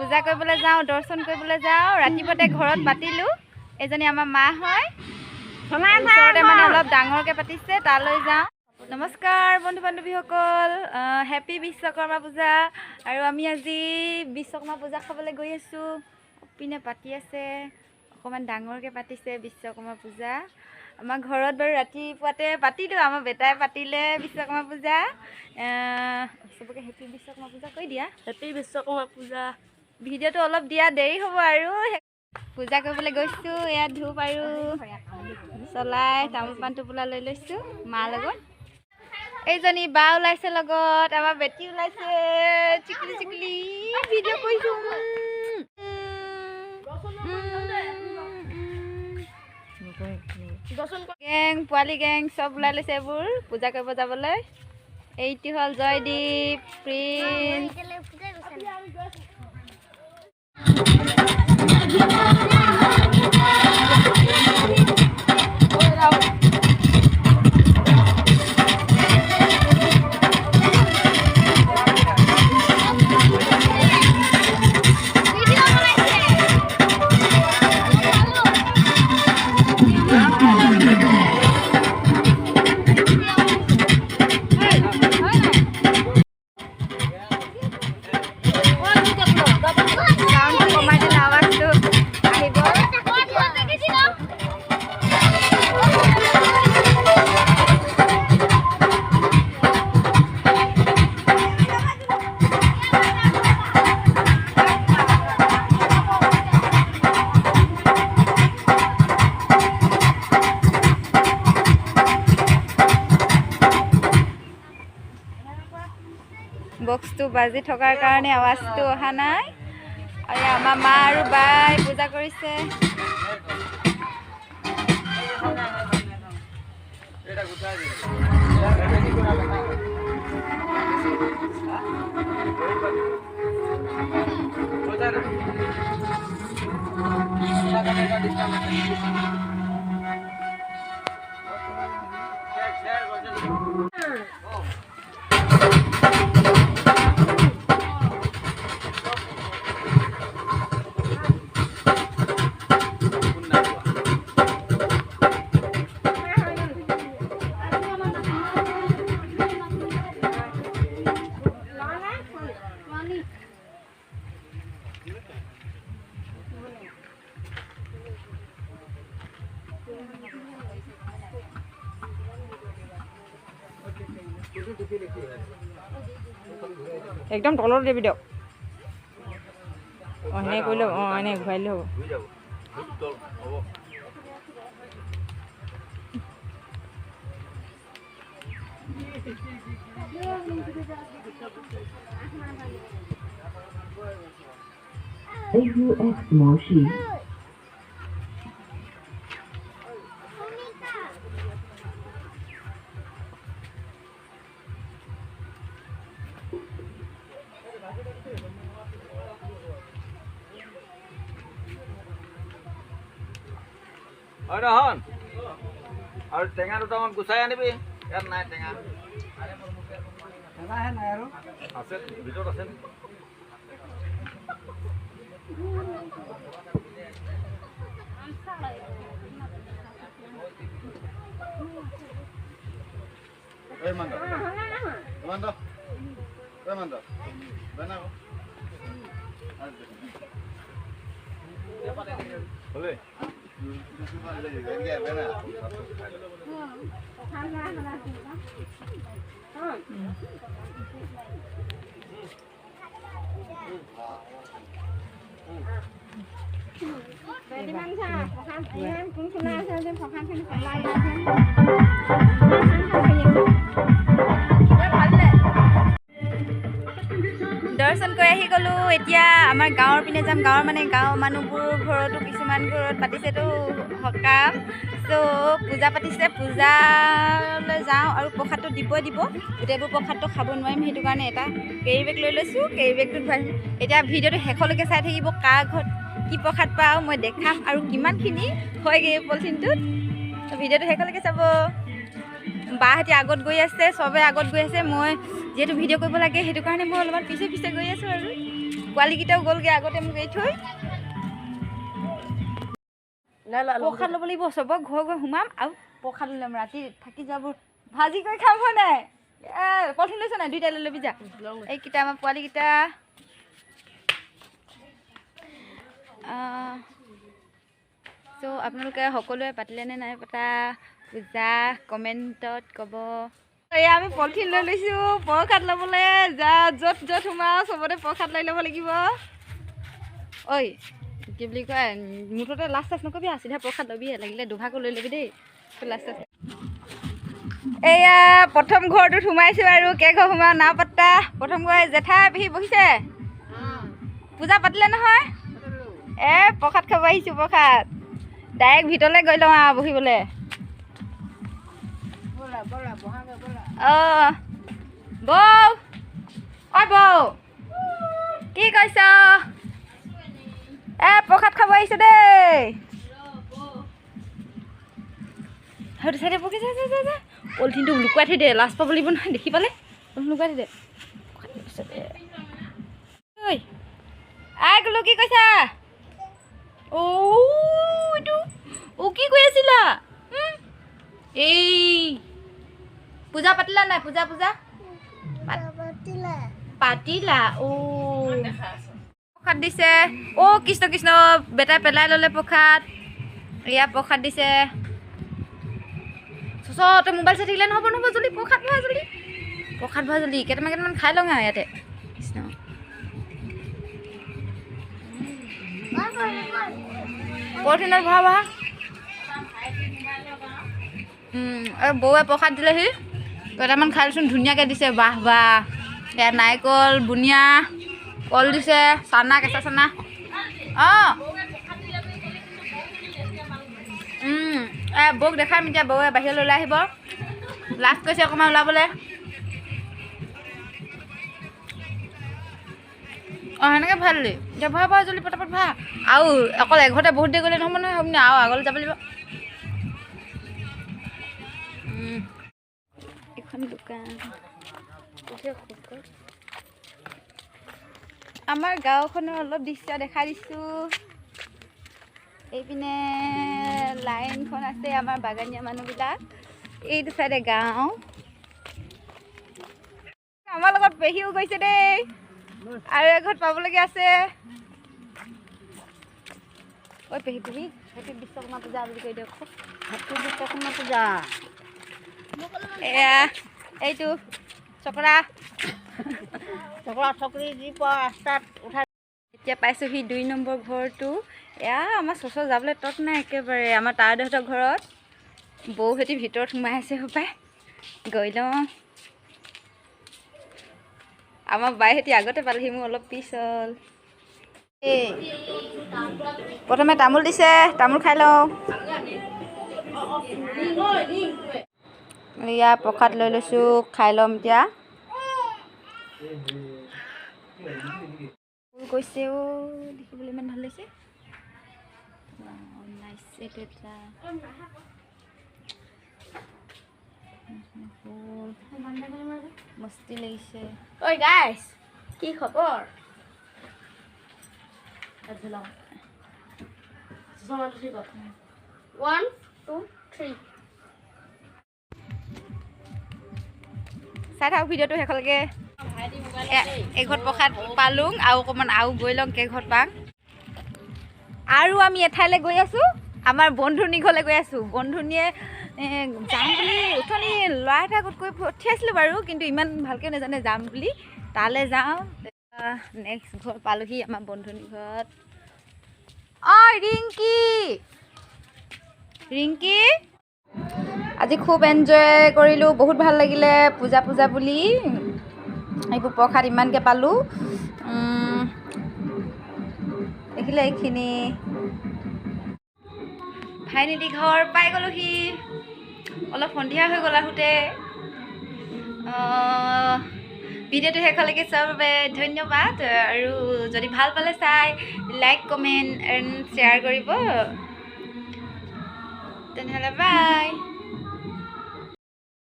পূজা কৰিবলৈ যাওঁ, দৰ্শন কৰিবলৈ যাওঁ। ৰাতিপুৱাতে ঘৰত পাতিলোঁ, এজনী আমাৰ মা হয়, ওচৰতে মানে অলপ ডাঙৰকৈ পাতিছে, তালৈ যাওঁ। নমস্কাৰ বন্ধু বান্ধৱীসকল, হেপী বিশ্বকৰ্মা পূজা। আৰু আমি আজি বিশ্বকৰ্মা পূজা খাবলৈ গৈ আছোঁ। পিনে পাতি আছে, অকণমান ডাঙৰকৈ পাতিছে বিশ্বকৰ্মা পূজা। আমাৰ ঘৰত বাৰু ৰাতিপুৱাতে পাতিলোঁ, আমাৰ বেটাই পাতিলে বিশ্বকৰ্মা পূজা। চবকে হেপী বিশ্বকৰ্মা পূজা কৈ দিয়া। হেপী বিশ্বকৰ্মা পূজা। ভিডিঅ'টো অলপ দিয়া দেৰি হ'ব আৰু। পূজা কৰিবলৈ গৈছোঁ, এয়া ধূপ আৰু চলাই তামোল পাণ টোপোলা লৈ লৈছোঁ মাৰ লগত। এইজনী বা ওলাইছে লগত, আমাৰ বেটি ওলাইছে, চিকলি চিকলি ভিডিঅ' কৰিছোঁ। গেং পোৱালি গেং চব ওলাই লৈছে এইবোৰ পূজা কৰিব যাবলৈ। এইটো হ'ল জয়দীপ, প্ৰিন্স। বক্সটো বাজি থকাৰ কাৰণে আৱাজটো অহা নাই। আৰু আমাৰ মা আৰু বাই পূজা কৰিছে। একদম তলত দিবি দিয়ক। এনে কৰিলে এনে ঘূৰাই দিলে হ'ব। AUX Moshi. হন আৰু টেঙা দুটামান গুচাই আনিবি। ইয়াত নাই টেঙা, আছে ভিতৰত আছে। দৰ্শন কৰি আহি গ'লোঁ। এতিয়া আমাৰ গাঁৱৰ পিনে যাম। গাঁৱৰ মানে গাঁৱৰ মানুহবোৰ ঘৰতো কিছুমান ঘৰত পাতিছেতো সকাম, চ' পূজা পাতিছে, পূজালৈ যাওঁ আৰু প্ৰসাদটো দিব। গোটেইবোৰ প্ৰসাদটো খাব নোৱাৰিম, সেইটো কাৰণে এটা কেৰি বেগ লৈ লৈছোঁ। কেৰি বেগটোত ভৰাই এতিয়া ভিডিঅ'টো শেষলৈকে চাই থাকিব। কাৰ ঘৰত কি প্ৰসাদ পাওঁ মই দেখাম আৰু কিমানখিনি হয়গৈ পলিথিনটোত। ভিডিঅ'টো শেষলৈকে চাব। বাহঁতি আগত গৈ আছে, চবে আগত গৈ আছে। মই যিহেতু ভিডিঅ' কৰিব লাগে, সেইটো কাৰণে মই অলপমান পিছে গৈ আছোঁ আৰু। পোৱালিকেইটাও গ'লগৈ আগতে মোক এৰি থৈ প্ৰসাদ ল'ব লাগিব চবক ঘৰ ঘৰ সোমাম আৰু প্ৰসাদ ল'ম ৰাতি থাকি যাব ভাজি কৰি খাম হয় নাই পলিথিন লৈছ নাই দুইটা লৈ ল'বি যা এইকেইটা আমাৰ পোৱালিকেইটা চ' আপোনালোকে সকলোৱে পাতিলেনে নাই পতা পূজা কমেণ্টত ক'ব এয়া আমি পলিথিন লৈ লৈছোঁ প্ৰসাদ ল'বলৈ যা য'ত য'ত সোমাওঁ চবতে প্ৰসাদ লৈ ল'ব লাগিব ঐ কি বুলি কয় মুঠতে লাষ্ট চাষ্ট নকবি চিধা প্ৰসাদ ল'বিহে লাগিলে দুভাগো লৈ ল'বি দেই লাষ্ট চাষ্ট এয়া প্ৰথম ঘৰটোত সোমাইছোঁ আৰু কেইঘৰ সোমাওঁ না পাত্তা প্ৰথম ঘৰ জেঠাই পেহী বহিছে পূজা পাতিলে নহয় প্ৰসাদ খাব আহিছোঁ প্ৰসাদ ডাইৰেক্ট ভিতৰলৈ গৈ লওঁ আৰু বহিবলৈ বৌ ঐ বৌ কি কৈছ প্ৰসাদ খাব আহিছোঁ দেই সেইটো চাইডে পকিছে পলিথিনটো লুকুৱাই থৈ দে লাজ পাব লাগিব নহয় দেখি পালে পলিথিন লুকুৱাই থৈ দে ঐ আই গ'লো কি কৈছা এইটো কি কৈ আছিলা এই পূজা পাতিলা নাই পূজা পাতিলা প্ৰসাদ দিছে কৃষ্ণ কৃষ্ণ বেটাই পেলাই ল'লে প্ৰসাদ এয়া প্ৰসাদ দিছে তই মোবাইল চাই থাকিলে নহ'ব জল্দি প্ৰসাদ ভৰা জল্দি কেইটামান খাই লওঁ আৰু ইয়াতে কৃষ্ণ পলিথিনত ভৰা বৌৱে প্ৰসাদ দিলেহি কেইটামান খাই লৈচোন ধুনীয়াকৈ দিছে বাহ ইয়াত নাৰিকল বুনিয়া কল দিছে চানা কেঁচা চানা বৌক দেখাম এতিয়া বৌৱে বাহিৰলৈ ওলাই আহিব লাজ কৈছে অকণমান ওলাবলৈ সেনেকৈ ভাল দেই এতিয়া ভৰা জল্দি পটাপট ভৰা আৰু অকল এঘৰতে বহুত দেৰি গ'লে নহ'ব নহয় শুনি আৰু আগলৈ যাব লাগিব এখন দোকান আমাৰ গাঁওখনৰ অলপ দৃশ্য দেখাই দিছোঁ এইপিনে লাইনখন আছে আমাৰ বাগানীয়া মানুহবিলাক এইটো চাইডে গাঁও আমাৰ লগত পেহীও গৈছে দেই আৰু এঘৰত পাবলগীয়া আছে ঐ পেহী সেইটো বিশ্বকৰ্মা পূজা বুলি কৈ দিয়ক সেইটো বিশ্বকৰ্মা পূজা এয়া এইটো চকৰা চকৰি যি পোৱা ৰাস্তাত উঠাই এতিয়া পাইছোঁহি 2 নম্বৰ ঘৰটো এয়া আমাৰ চচৰ যাবলৈ তত নাই একেবাৰে আমাৰ তাইদেউহঁতৰ ঘৰত বৌহঁতি ভিতৰত সোমাই আছে সপাই গৈ লওঁ আমাৰ বাইহঁতি আগতে পালেহি মোৰ অলপ পিছল প্ৰথমে তামোল দিছে তামোল খাই লওঁ এয়া প্ৰসাদ লৈ লৈছোঁ খাই ল'ম এতিয়া ফুল কৈছে দেখিবলৈ ইমান ভাল লাগিছে এইটো এটা মস্তি লাগিছে ঐ গাইছ কি খবৰ 1 2 3 চাই থাকক ভিডিঅ'টো শেষলৈকে এঘৰত প্ৰসাদ পালোঁ আৰু অকণমান আৰু গৈ লওঁ কেইঘৰত পাওঁ আৰু আমি এঠাইলৈ গৈ আছোঁ আমাৰ বন্ধুনী ঘৰলৈ গৈ আছোঁ বন্ধুনীয়ে যাম বুলি উঠনি ল'ৰা এটা আগত কৈ পঠিয়াইছিলোঁ বাৰু কিন্তু ইমান ভালকৈ নাজানে যাম বুলি তালৈ যাওঁ নেক্সট ঘৰ পালোঁহি আমাৰ বন্ধুনী ঘৰত ৰিংকি আজি খুব এনজয় কৰিলোঁ বহুত ভাল লাগিলে পূজা বুলি এইবোৰ প্ৰসাদ ইমানকৈ পালোঁ দেখিলে এইখিনি ভাইনিটি ঘৰ পাই গ'লোহি অলপ সন্ধিয়া হৈ গ'ল আহোঁতে ভিডিঅ'টো শেষলৈকে চোৱাৰ বাবে ধন্যবাদ আৰু যদি ভাল পালে চাই লাইক কমেণ্ট এণ্ড শ্বেয়াৰ কৰিব তেনেহ'লে বাই